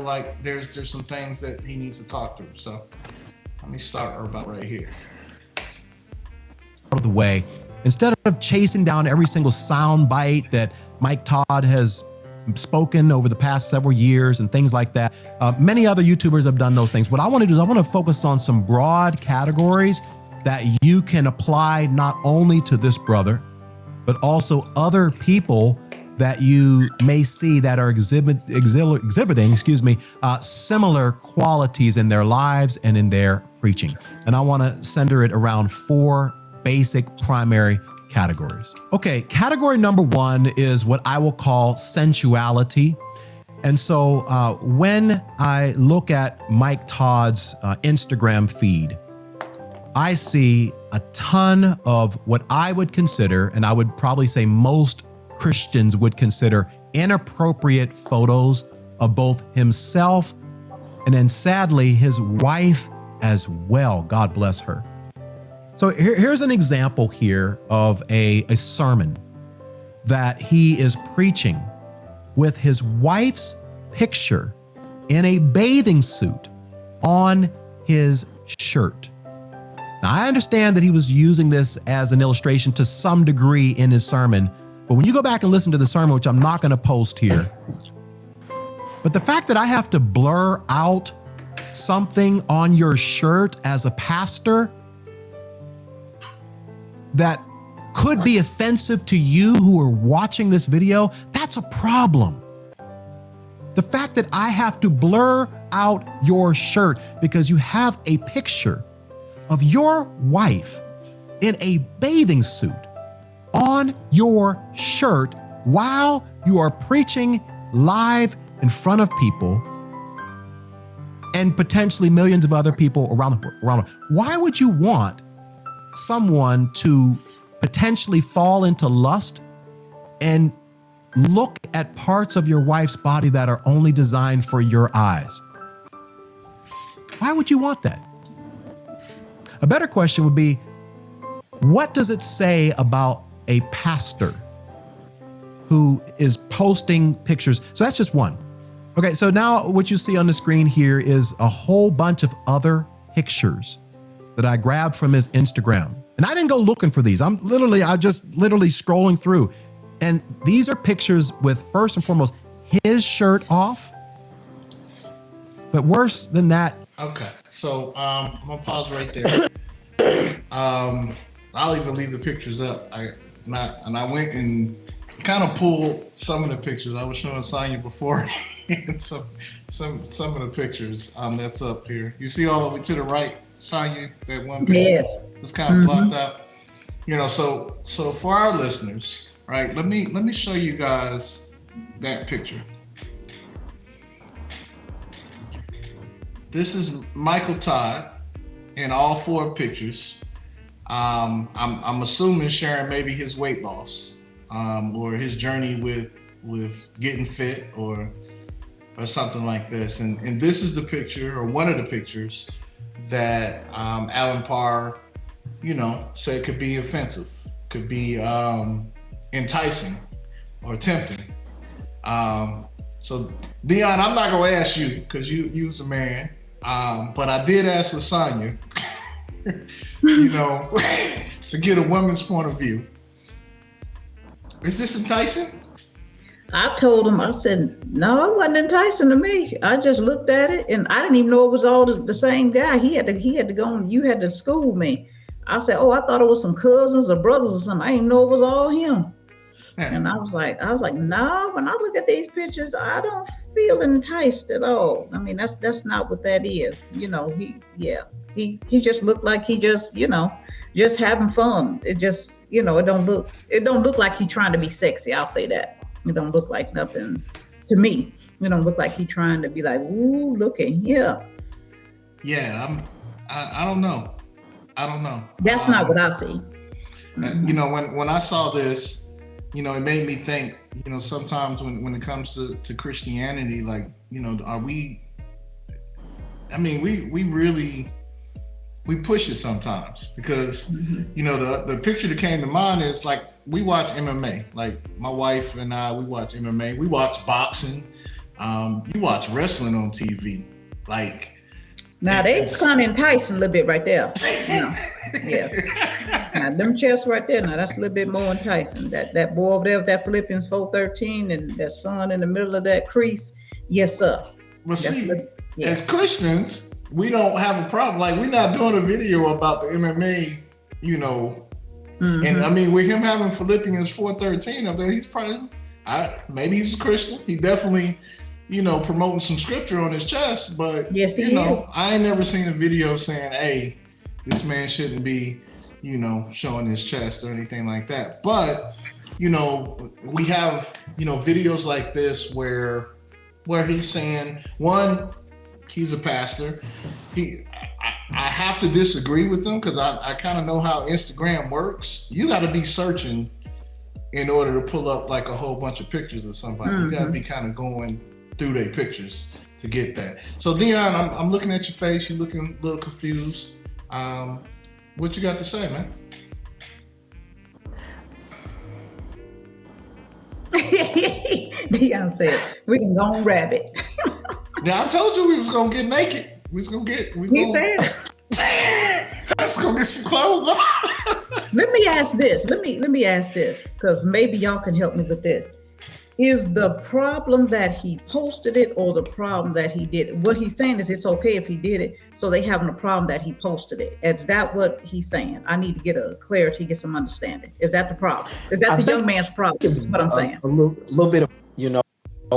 feel like there's some things that he needs to talk through. So let me start about right here. Out of the way, instead of chasing down every single sound bite that Mike Todd has spoken over the past several years and things like that. Many other YouTubers have done those things. What I want to do is I want to focus on some broad categories that you can apply not only to this brother, but also other people that you may see that are exhibiting, similar qualities in their lives and in their preaching. And I want to center it around 4 basic primary categories. Okay, category number 1 is what I will call sensuality. And so when I look at Mike Todd's Instagram feed, I see a ton of what I would consider, and I would probably say most Christians would consider, inappropriate photos of both himself and then sadly his wife as well. God bless her. So here's an example here of a sermon that he is preaching with his wife's picture in a bathing suit on his shirt. Now, I understand that he was using this as an illustration to some degree in his sermon, but when you go back and listen to the sermon, which I'm not going to post here, but the fact that I have to blur out something on your shirt as a pastor that could be offensive to you who are watching this video, that's a problem. The fact that I have to blur out your shirt because you have a picture of your wife in a bathing suit on your shirt while you are preaching live in front of people and potentially millions of other people around the world. Why would you want someone to potentially fall into lust and look at parts of your wife's body that are only designed for your eyes? Why would you want that? A better question would be, what does it say about a pastor who is posting pictures? So that's just one. Okay, so now what you see on the screen here is a whole bunch of other pictures that I grabbed from his Instagram. And I didn't go looking for these. I just literally scrolling through. And these are pictures with, first and foremost, his shirt off. But worse than that. Okay, so I'm gonna pause right there. I'll even leave the pictures up. I went and kind of pulled some of the pictures. I was showing Sonya before some of the pictures that's up here. You see all the way to the right, Sonya, that one picture? Yes. It's kind of blocked out. You know, so for our listeners, right? Let me show you guys that picture. This is Michael Todd in all 4 pictures. I'm assuming sharing maybe his weight loss, or his journey with getting fit or something like this. And this is the picture, or one of the pictures, that Allen Parr, said could be offensive, could be enticing or tempting. So Dion, I'm not gonna ask you because you's a man, but I did ask Lasagna, to get a woman's point of view. Is this enticing? I told him, I said, no, it wasn't enticing to me. I just looked at it and I didn't even know it was all the same guy. He had to go and you had to school me. I said, oh, I thought it was some cousins or brothers or something. I didn't know it was all him. Yeah. And I was like, no, when I look at these pictures, I don't feel enticed at all. I mean, that's not what that is. He just looked like he just having fun. It just, it don't look like he trying to be sexy. I'll say that. It don't look like nothing to me. It don't look like he trying to be like, ooh, looking, yeah. Yeah, I don't know. That's not what I see. When I saw this, it made me think, sometimes when it comes to Christianity, like, are we, we really, we push it sometimes because, the picture that came to mind is like, we watch MMA. Like my wife and I, we watch MMA. We watch boxing. You watch wrestling on TV, like. Now they kind of enticing a little bit right there. Yeah. Now them chests right there. Now that's a little bit more enticing. That boy over there with that Philippians 4:13 and that sun in the middle of that crease. Yes, sir. But see, as Christians, we don't have a problem. Like, we're not doing a video about the MMA, And I mean, with him having Philippians 4:13 up there, he's probably, maybe he's a Christian. He definitely, promoting some scripture on his chest. But yes, he is. I ain't never seen a video saying, "Hey, this man shouldn't be, showing his chest" or anything like that. But we have videos like this where he's saying, one, he's a pastor. I have to disagree with them because I kind of know how Instagram works. You got to be searching in order to pull up like a whole bunch of pictures of somebody. You got to be kind of going through their pictures to get that. So Dion, I'm looking at your face. You're looking a little confused. What you got to say, man? Dion said, "We can go on rabbit." Yeah, I told you we was gonna get naked. He said, "Let's go get some clothes on." Let me ask this. Let me ask this, because maybe y'all can help me with this. Is the problem that he posted it, or the problem that he did it? What he's saying is it's okay if he did it, so they having a problem that he posted it. Is that what he's saying? I need to get a clarity, get some understanding. Is that the problem? Is that the young man's problem? Is what I'm saying. A little bit of,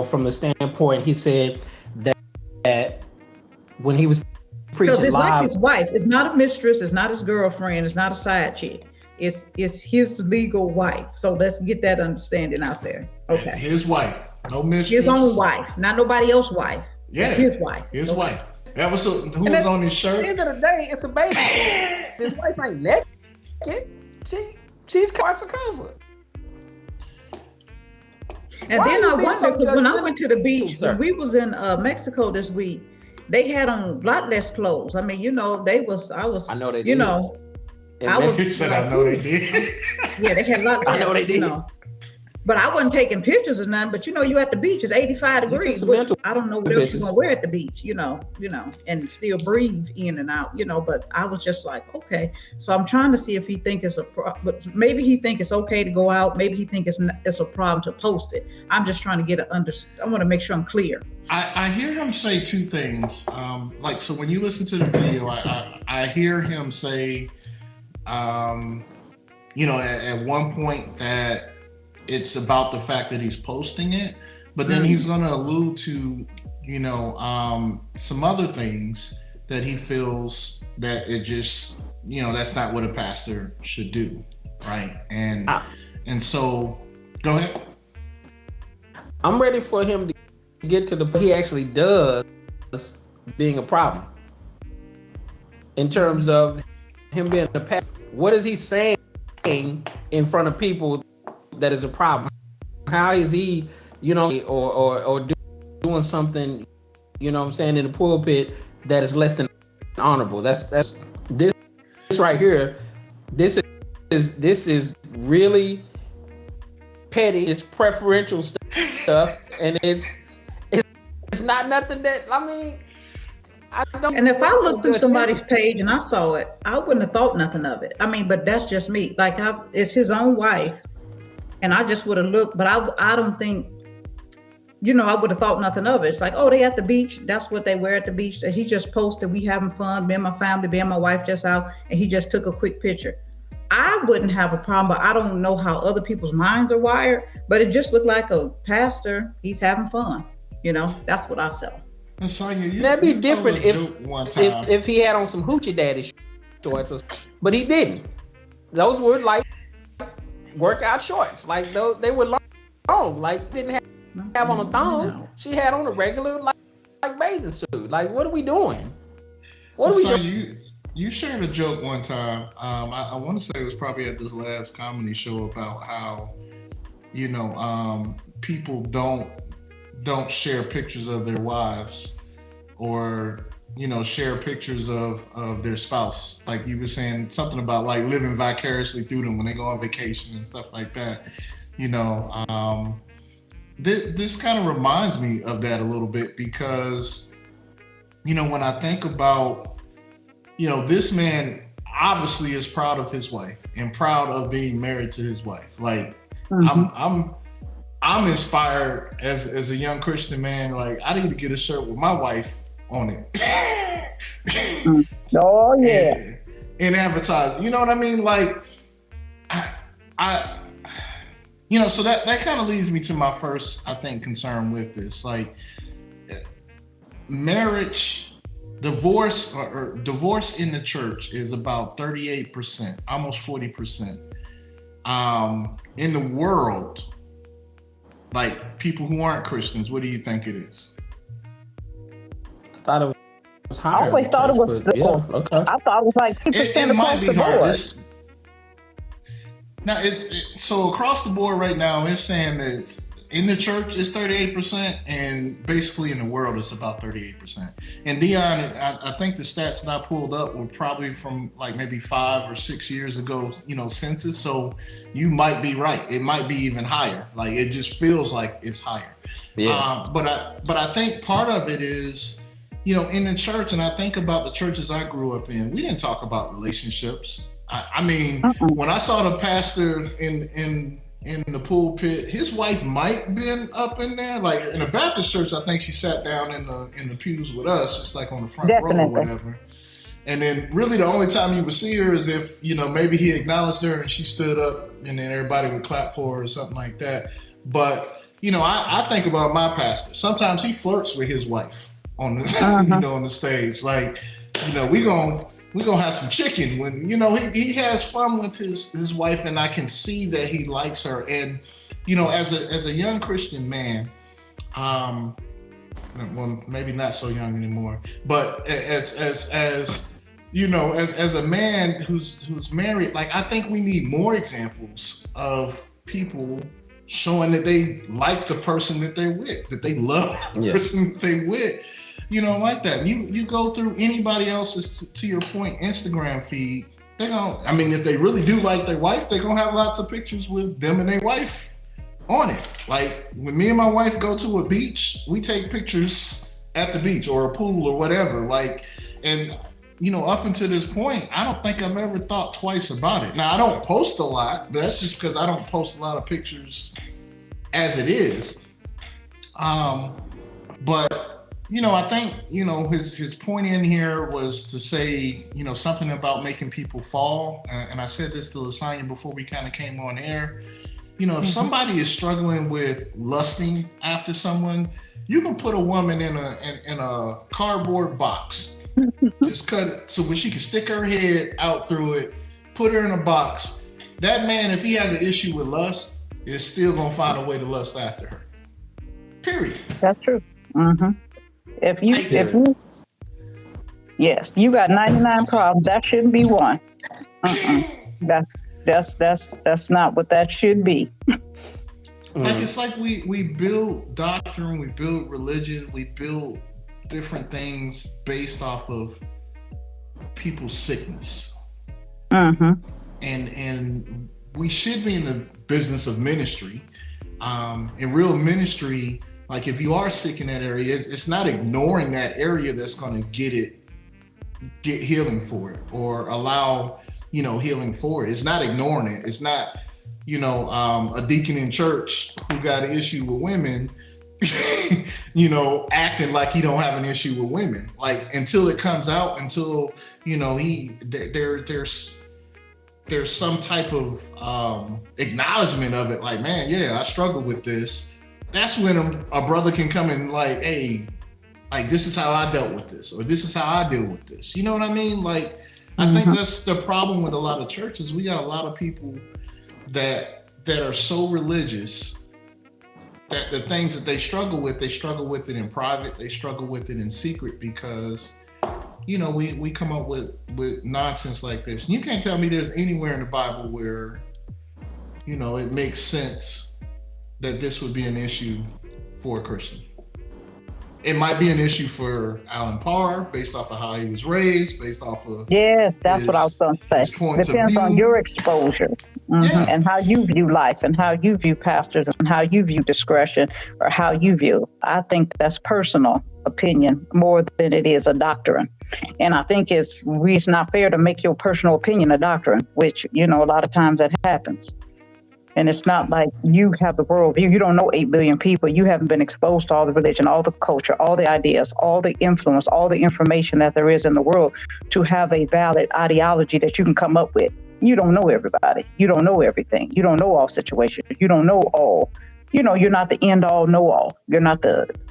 from the standpoint, he said that when he was preaching because it's live, like his wife. It's not a mistress. It's not his girlfriend. It's not a side chick. It's his legal wife. So let's get that understanding out there. Okay. His wife, no mistress. His own wife, not nobody else's wife. Yeah. His wife. His wife. That was who was on his shirt. At the end of the day, it's a baby. His wife ain't naked. She's quite circumferent. And Why then I wonder, so because when I went to the beach, sir? when we was in Mexico this week, they had on a lot less clothes. I mean, I know they did. He said, "I know they did." Yeah, they had a lot less. I know they did. But I wasn't taking pictures or nothing. But you at the beach, it's 85 degrees. I don't know what else you're gonna wear at the beach, and still breathe in and out, But I was just like, okay. So I'm trying to see if he think it's but maybe he think it's okay to go out. Maybe he think it's a problem to post it. I'm just trying to get I want to make sure I'm clear. I hear him say two things. So when you listen to the video, I hear him say, at one point that it's about the fact that he's posting it, but then he's going to allude to, some other things that he feels that it just, that's not what a pastor should do, right? And so, go ahead. I'm ready for him to get to the point he actually does being a problem. In terms of him being a pastor, what is he saying in front of people that is a problem? How is he, or doing something, in the pulpit that is less than honorable? That's this right here. This is really petty. It's preferential stuff, and it's not nothing that I don't. And if I looked through somebody's page and I saw it, I wouldn't have thought nothing of it. But that's just me. Like it's his own wife. And I just would have looked, but I don't think, I would have thought nothing of it. It's like, oh, they at the beach. That's what they wear at the beach. He just posted, we having fun, me and my family, me and my wife just out, and he just took a quick picture. I wouldn't have a problem, but I don't know how other people's minds are wired. But it just looked like a pastor. He's having fun. That's what I saw. And Sonya, that'd be different if he had on some hoochie daddy shorts, but he didn't. Those were like workout shorts, like those, they were long, like didn't have on a thong. No. She had on a regular like bathing suit. Like, what are we doing? You shared a joke one time. I want to say it was probably at this last comedy show about how people don't share pictures of their wives or share pictures of their spouse. Like you were saying something about like living vicariously through them when they go on vacation and stuff like that. this kind of reminds me of that a little bit because, when I think about, this man obviously is proud of his wife and proud of being married to his wife. Like, I'm inspired as a young Christian man. Like, I need to get a shirt with my wife on it. Oh yeah. And advertise. You know what I mean? Like, I so that kind of leads me to my first, I think, concern with this. Like, marriage, divorce, or divorce in the church is about 38%, almost 40%. In the world, like people who aren't Christians, what do you think it is? I thought it was higher. I always thought it was. Yeah, okay. I thought it was like 2% It might across be the hard. board. Now, so across the board right now, it's saying that in the church it's 38%, and basically in the world it's about 38%. And Dion, I think the stats that I pulled up were probably from like maybe 5 or 6 years ago, census. So you might be right. It might be even higher. Like, it just feels like it's higher. Yeah. But I think part of it is, in the church, and I think about the churches I grew up in, we didn't talk about relationships. I mean, when I saw the pastor in the pulpit, his wife might been up in there. Like, in a Baptist church, I think she sat down in the pews with us, just like on the front row or whatever. And then really the only time you would see her is if, maybe he acknowledged her and she stood up and then everybody would clap for her or something like that. But, I think about my pastor. Sometimes he flirts with his wife on the, on the stage. Like, we gonna have some chicken when, he has fun with his wife, and I can see that he likes her. And, as a young Christian man, well, maybe not so young anymore, but as a man who's married, like, I think we need more examples of people showing that they like the person that they're with, that they love the person that they're with. Like that. You go through anybody else's, to your point, Instagram feed, if they really do like their wife, they're gonna have lots of pictures with them and their wife on it. Like, when me and my wife go to a beach, we take pictures at the beach or a pool or whatever. Like, and up until this point, I don't think I've ever thought twice about it. Now, I don't post a lot, but that's just because I don't post a lot of pictures as it is. But I think, his point in here was to say, something about making people fall. And I said this to Lasagna before we kind of came on air. If somebody is struggling with lusting after someone, you can put a woman in a cardboard box. Just cut it so when she can stick her head out through it, put her in a box. That man, if he has an issue with lust, is still going to find a way to lust after her. Period. That's true. If you you got 99 problems, that shouldn't be one. That's not what that should be. Like, it's like we build doctrine, we build religion, we build different things based off of people's sickness. And we should be in the business of ministry. In real ministry, like, if you are sick in that area, it's not ignoring that area that's going to get healing for it, or allow, healing for it. It's not ignoring it. It's not, a deacon in church who got an issue with women, acting like he don't have an issue with women. Like, until it comes out, until, there's some type of acknowledgement of it. Like, man, yeah, I struggle with this. That's when a brother can come in, like, hey, like, this is how I dealt with this, or this is how I deal with this. You know what I mean? Like, I think that's the problem with a lot of churches. We got a lot of people that are so religious that the things that they struggle with it in private, they struggle with it in secret, because, we come up with nonsense like this. You can't tell me there's anywhere in the Bible where, it makes sense that this would be an issue for a Christian. it might be an issue for Allen Parr based off of how he was raised, based off of Yes, that's what I was going to say. Depends on your exposure. Yeah. And how you view life and how you view pastors and how you view discretion or how you view. I think that's personal opinion more than it is a doctrine. And I think it's not fair to make your personal opinion a doctrine, which, a lot of times that happens. And it's not like you have the worldview. You don't know 8 billion people. You haven't been exposed to all the religion, all the culture, all the ideas, all the influence, all the information that there is in the world to have a valid ideology that you can come up with. You don't know everybody. You don't know everything. You don't know all situations. You don't know all. You're not the end all, know all. You're not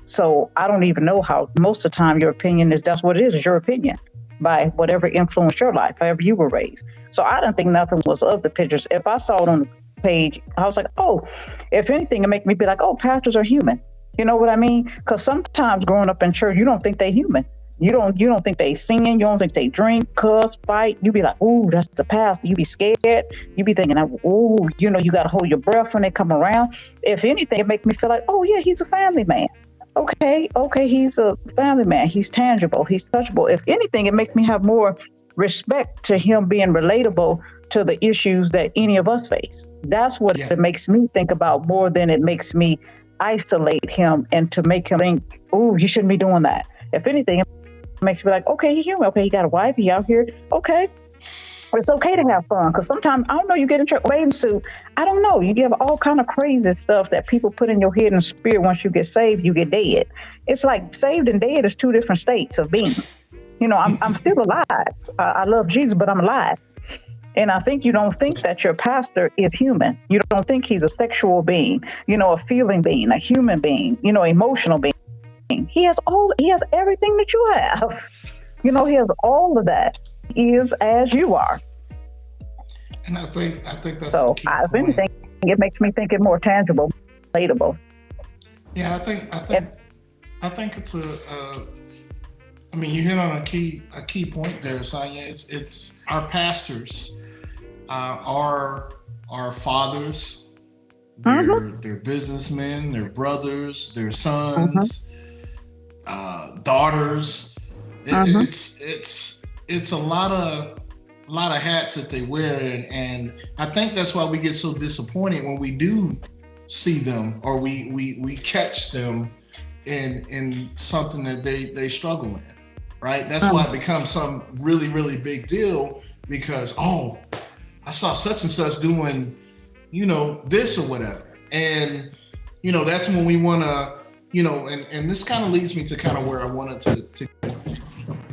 so I don't even know how most of the time your opinion that's what it is your opinion by whatever influenced your life, however you were raised. So I didn't think nothing was of the pictures. If I saw it on the page, I was like, oh, if anything, it make me be like, oh, pastors are human. You know what I mean? Because sometimes growing up in church, you don't think they're human. You don't think they sin. You don't think they drink, cuss, fight. You be like, ooh, that's the pastor. You be scared. You be thinking, ooh, you got to hold your breath when they come around. If anything, it make me feel like, oh yeah, he's a family man. Okay, he's a family man. He's tangible. He's touchable. If anything, it makes me have more respect to him being relatable to the issues that any of us face. That's what it makes me think about more than it makes me isolate him and to make him think, ooh, you shouldn't be doing that. If anything, it makes me like, okay, he's human. Okay, he got a wife. He out here. Okay. It's okay to have fun because sometimes, I don't know, you get in church, bathing suit. I don't know. You give all kind of crazy stuff that people put in your head and spirit. Once you get saved, you get dead. It's like saved and dead is two different states of being. I'm still alive. I love Jesus, but I'm alive. And I think you don't think that your pastor is human. You don't think he's a sexual being, a feeling being, a human being, emotional being. He has everything that you have. He has all of that. He is as you are. And I think that's so. The key If anything, it makes me think it more tangible, relatable. Yeah, I think it's you hit on a key point there, Sonia. It's our pastors, our fathers, they're businessmen, their brothers, their sons, daughters. It's a lot of hats that they wear, and I think that's why we get so disappointed when we do see them or we catch them in something that they struggle in, right? That's why it becomes some really, really big deal because, oh, I saw such and such doing, this or whatever. And, that's when we want to, and this kind of leads me to kind of where I wanted to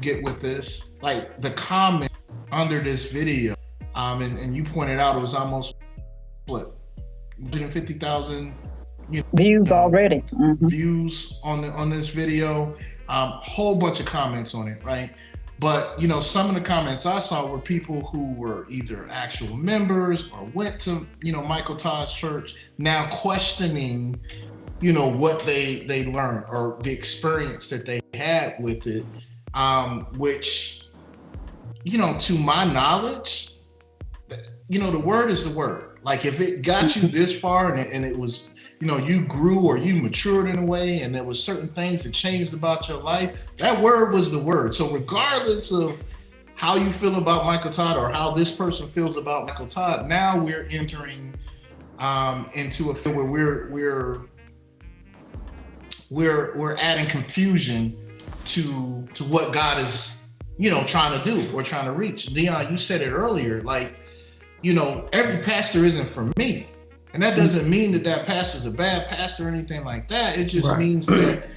get with this, like the comment under this video, and you pointed out it was almost, 150,000 views already. Views on this video, whole bunch of comments on it, right? But some of the comments I saw were people who were either actual members or went to Michael Todd's church, now questioning what they learned or the experience that they had with it, which to my knowledge, the word is the word. Like if it got you this far and it was you grew or you matured in a way and there was certain things that changed about your life, that word was the word. So regardless of how you feel about Michael Todd or how this person feels about Michael Todd, now we're entering into a field where we're adding confusion to what God is trying to do or trying to reach. Dion, you said it earlier, like every pastor isn't for me. And that doesn't mean that pastor's a bad pastor or anything like that. It just means that,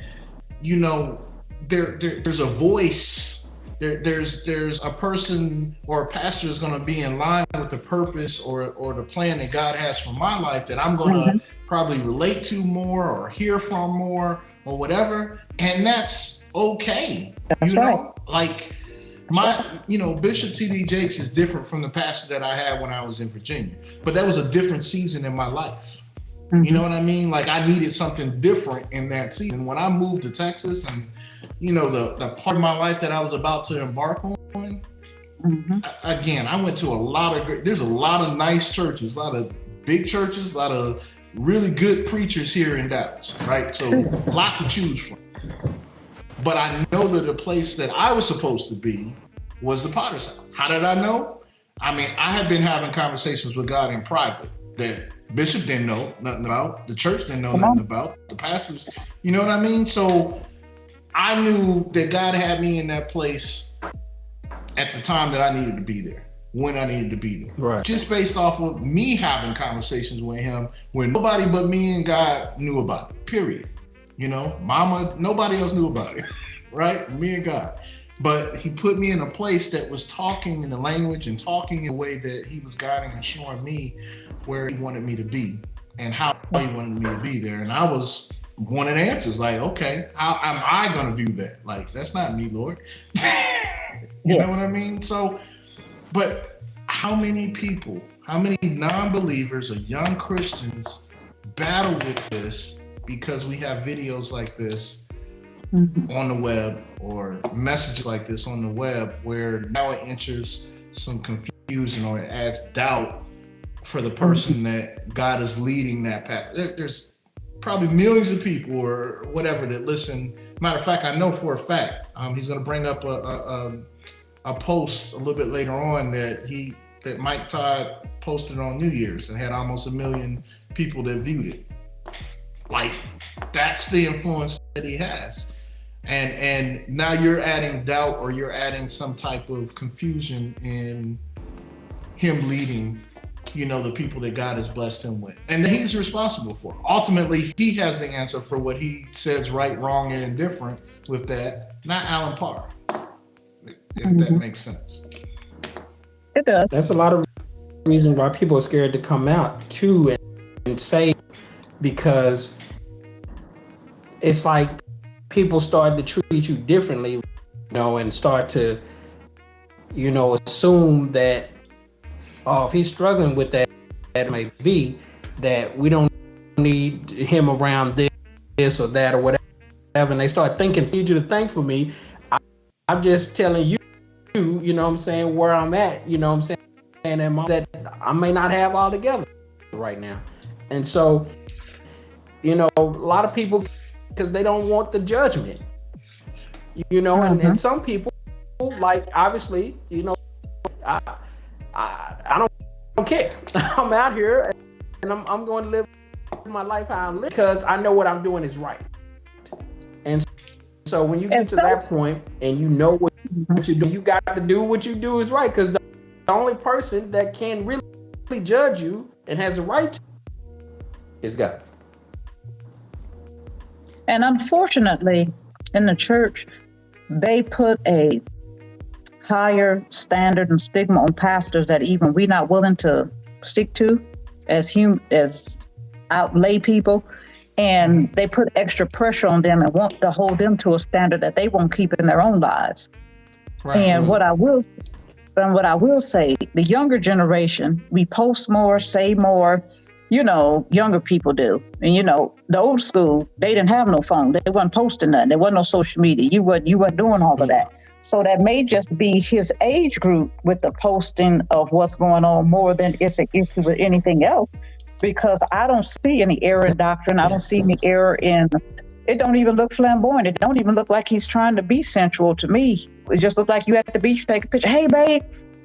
there's a voice, there's a person or a pastor is going to be in line with the purpose or the plan that God has for my life that I'm going to probably relate to more or hear from more or whatever. And that's okay. Like Bishop T.D. Jakes is different from the pastor that I had when I was in Virginia, but that was a different season in my life. You know what I mean? Like I needed something different in that season. When I moved to Texas and, the part of my life that I was about to embark on, again, I went to there's a lot of nice churches, a lot of big churches, a lot of really good preachers here in Dallas, right? So a lot to choose from. But I know that the place that I was supposed to be was the Potter's house. How did I know? I mean, I had been having conversations with God in private that Bishop didn't know nothing about, the church didn't know nothing about, the pastors, you know what I mean? So I knew that God had me in that place at the time that I needed to be there, when I needed to be there. Right. Just based off of me having conversations with him when nobody but me and God knew about it, period. You know, mama, nobody else knew about it, right? Me and God. But he put me in a place that was talking in the language and talking in a way that he was guiding and showing me where he wanted me to be and how he wanted me to be there. And I was wanting answers like, okay, how am I going to do that? Like, that's not me, Lord. You know what I mean? So, but how many people, how many non-believers or young Christians battle with this because we have videos like this on the web or messages like this on the web where now it enters some confusion or it adds doubt for the person that God is leading that path. There's probably millions of people or whatever that listen. Matter of fact, I know for a fact, he's going to bring up a post a little bit later on that Mike Todd posted on New Year's and had almost 1 million people that viewed it. Like, that's the influence that he has. And now you're adding doubt or you're adding some type of confusion in him leading, you know, the people that God has blessed him with. And he's responsible for it. Ultimately, he has the answer for what he says right, wrong, and indifferent with that, not Allen Parr, if that makes sense. It does. That's a lot of reason why people are scared to come out too and say, because it's like people start to treat you differently, you know, and start to, you know, assume that, oh, if he's struggling with that, that may be that we don't need him around this or that or whatever. And they start thinking, need you to think for me. I'm just telling you, you know what I'm saying, where I'm at, you know what I'm saying, and that I may not have all together right now. And so, you know, a lot of people, because they don't want the judgment, you know, and some people, like, obviously, you know, I don't care. I'm out here and I'm going to live my life how I'm living because I know what I'm doing is right. And so when you get to that point and you know what you do, you got to do what you do is right, because the only person that can really judge you and has a right to is God. And unfortunately, in the church, they put a higher standard and stigma on pastors that even we're not willing to stick to as lay people. And they put extra pressure on them and want to hold them to a standard that they won't keep in their own lives. Right. And what I will say, the younger generation, we post more, say more, you know, younger people do. And, you know, the old school, they didn't have no phone. They wasn't posting nothing. There wasn't no social media. You weren't doing all of that. So that may just be his age group with the posting of what's going on more than it's an issue with anything else. Because I don't see any error in doctrine. I don't see any error in, it don't even look flamboyant. It don't even look like he's trying to be sensual to me. It just look like you at the beach, take a picture. Hey, babe,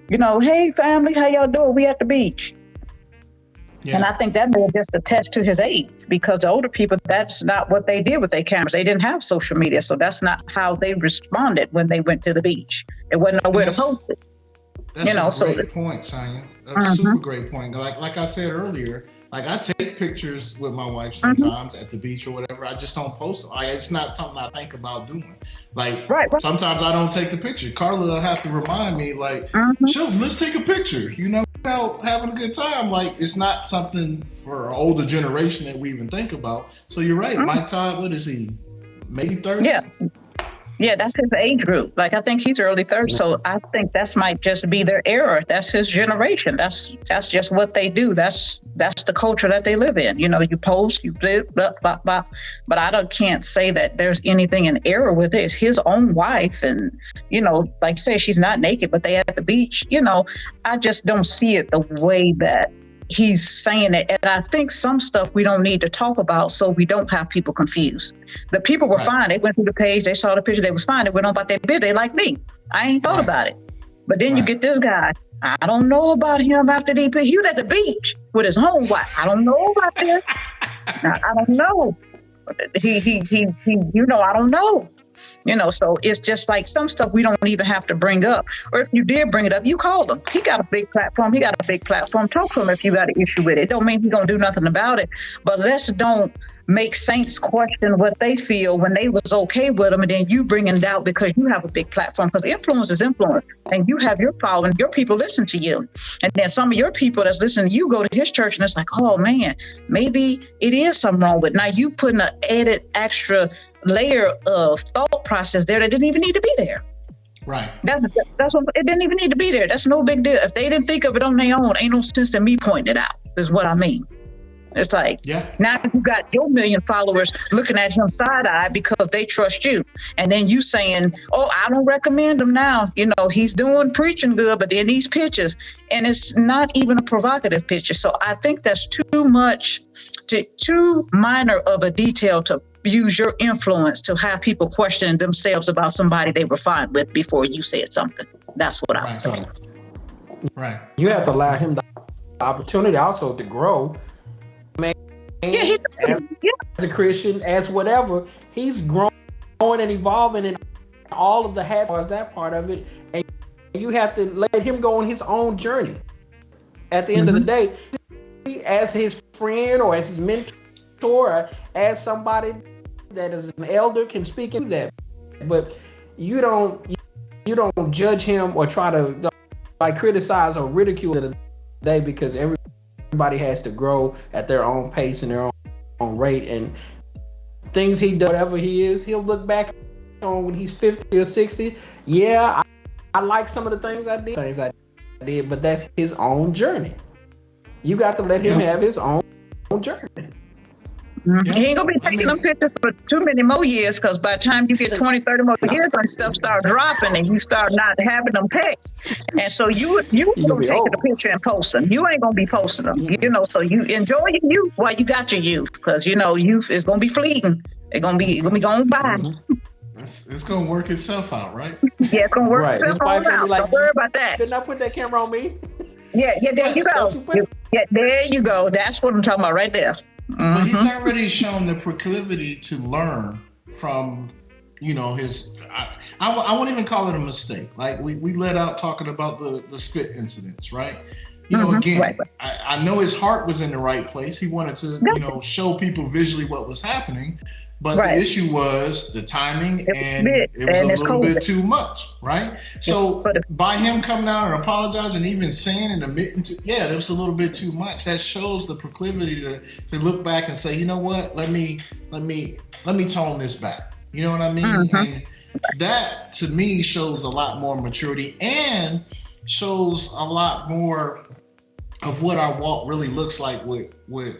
you know, hey, family, how y'all doing? We at the beach. Yeah. And I think that may just attest to his age, because the older people, that's not what they did with their cameras. They didn't have social media, so that's not how they responded when they went to the beach. It wasn't nowhere to post it. That's a great point, Sonia. That's a super great point. Like I said earlier, like I take pictures with my wife sometimes at the beach or whatever. I just don't post them. Like, it's not something I think about doing. Like sometimes I don't take the picture. Carla will have to remind me, like, Sheldon, let's take a picture. You know, having a good time. Like, it's not something for an older generation that we even think about. So you're right. Mike Todd, what is he? Maybe 30? Yeah, that's his age group. Like, I think he's early 30s. So I think that might just be their era. That's his generation. That's just what they do. That's the culture that they live in. You know, you post, you blah, blah, blah, blah. But I can't say that there's anything in error with it. It's his own wife. And, you know, like you say, she's not naked, but they at the beach. You know, I just don't see it the way that he's saying it. And I think some stuff we don't need to talk about so we don't have people confused. The people were fine. They went through the page, they saw the picture, they was fine. They went on about their business. They like me. I ain't thought about it. But then you get this guy. I don't know about him after he was at the beach with his home wife. I don't know about this. I don't know. He I don't know. So it's just like some stuff we don't even have to bring up. Or if you did bring it up, you called him. He got a big platform. Talk to him if you got an issue with it. It don't mean he's going to do nothing about it. But let's don't make saints question what they feel when they was okay with them, and then you bring in doubt because you have a big platform. Because influence is influence, and you have your following. Your people listen to you, and then some of your people that's listening to you go to his church, and it's like, oh man, maybe it is something wrong with it. Now you putting an added extra layer of thought process there that didn't even need to be there. Right. That's what it didn't even need to be there. That's no big deal. If they didn't think of it on their own, ain't no sense in me pointing it out. Is what I mean. It's like, now you got your 1 million followers looking at him side-eye because they trust you. And then you saying, oh, I don't recommend him now. He's doing preaching good, but then these pictures, and it's not even a provocative picture. So I think that's too minor of a detail to use your influence to have people questioning themselves about somebody they were fine with before you said something. That's what I was saying. Right. You have to allow him the opportunity also to grow. As a Christian, as whatever, he's growing and evolving in all of the as that part of it, and you have to let him go on his own journey. At the end of the day, as his friend or as his mentor, or as somebody that is an elder can speak into that, but you don't judge him or try to criticize or ridicule today because everybody has to grow at their own pace and their own rate, and things he does, whatever he is, he'll look back on when he's 50 or 60. Yeah, I like some of the things I did, but that's his own journey. You got to let him have his own journey. Mm-hmm. He ain't gonna be taking them pictures for too many more years, because by the time you get 20, 30 more years and stuff start dropping and you start not having them pics. And so you gonna take the picture and post them. You ain't gonna be posting them, so you enjoy your youth while you got your youth, because youth is gonna be fleeting. It's gonna be going by. Mm-hmm. It's gonna work itself out, right? Yeah, it's gonna work itself out. Don't worry about that. Didn't I put that camera on me? Yeah, there you go. There you go. That's what I'm talking about right there. Mm-hmm. But he's already shown the proclivity to learn from, his. I won't even call it a mistake. Like we let out talking about the spit incidents, right? Again, right. I know his heart was in the right place. He wanted to, show people visually what was happening. But the issue was the timing, and it was a little bit too much, right? So by him coming out and apologizing, and even saying and admitting to, there was a little bit too much. That shows the proclivity to look back and say, you know what, let me tone this back. You know what I mean? Mm-hmm. And that to me shows a lot more maturity and shows a lot more of what our walk really looks like with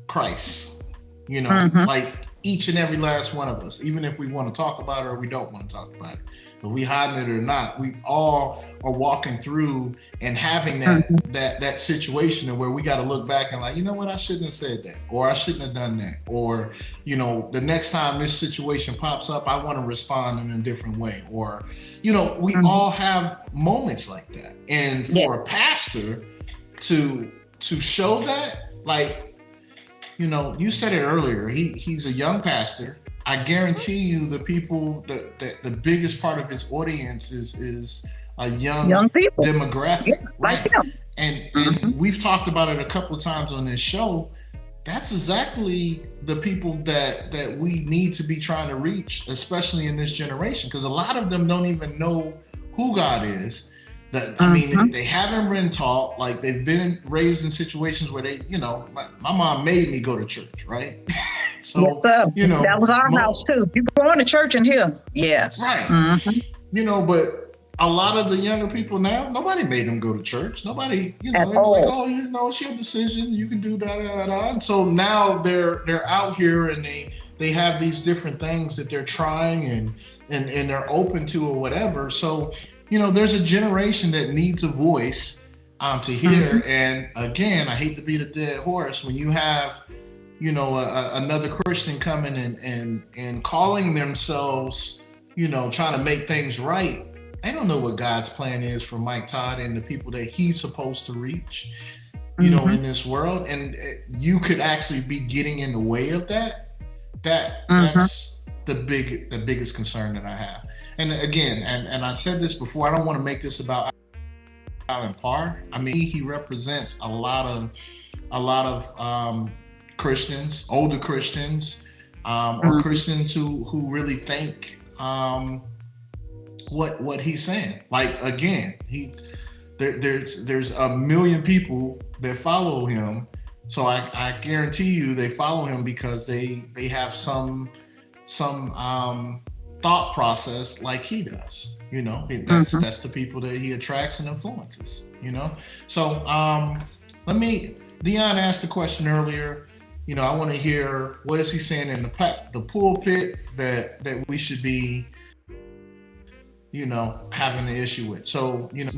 Christ. Like each and every last one of us, even if we want to talk about it or we don't want to talk about it, but we hiding it or not, we all are walking through and having that situation where we got to look back and like, you know what, I shouldn't have said that, or I shouldn't have done that, or the next time this situation pops up, I want to respond in a different way, or we all have moments like that. And for a pastor to show that, like, you said it earlier, he's a young pastor. I guarantee you the people that the biggest part of his audience is a young people demographic. Right. And we've talked about it a couple of times on this show. That's exactly the people that we need to be trying to reach, especially in this generation, because a lot of them don't even know who God is. I mean, they haven't been taught, like they've been raised in situations where they, my mom made me go to church, right? So, yes, sir. That was our house too. You going to church in here? Yes. Right. Mm-hmm. But a lot of the younger people now, nobody made them go to church. Nobody, it was like, it's your decision. You can do that. And so now they're out here and they have these different things that they're trying and they're open to or whatever. So, there's a generation that needs a voice to hear. And again, I hate to beat a dead horse when you have, you know, another Christian coming and calling themselves, you know, trying to make things right. They don't know what God's plan is for Mike Todd and the people that he's supposed to reach, you know, in this world. And you could actually be getting in the way of that. That's the biggest concern that I have. And again, and I said this before, I don't want to make this about Allen Parr. I mean, he represents a lot of Christians, older Christians, or Christians who really think what he's saying. Like, again, there's a million people that follow him, so I guarantee you they follow him because they have some thought process like he does. You know, that's the people that he attracts and influences. You know, so Dion asked the question earlier. You know, I want to hear, what is he saying in the pulpit that we should be, you know, having an issue with. So, you know,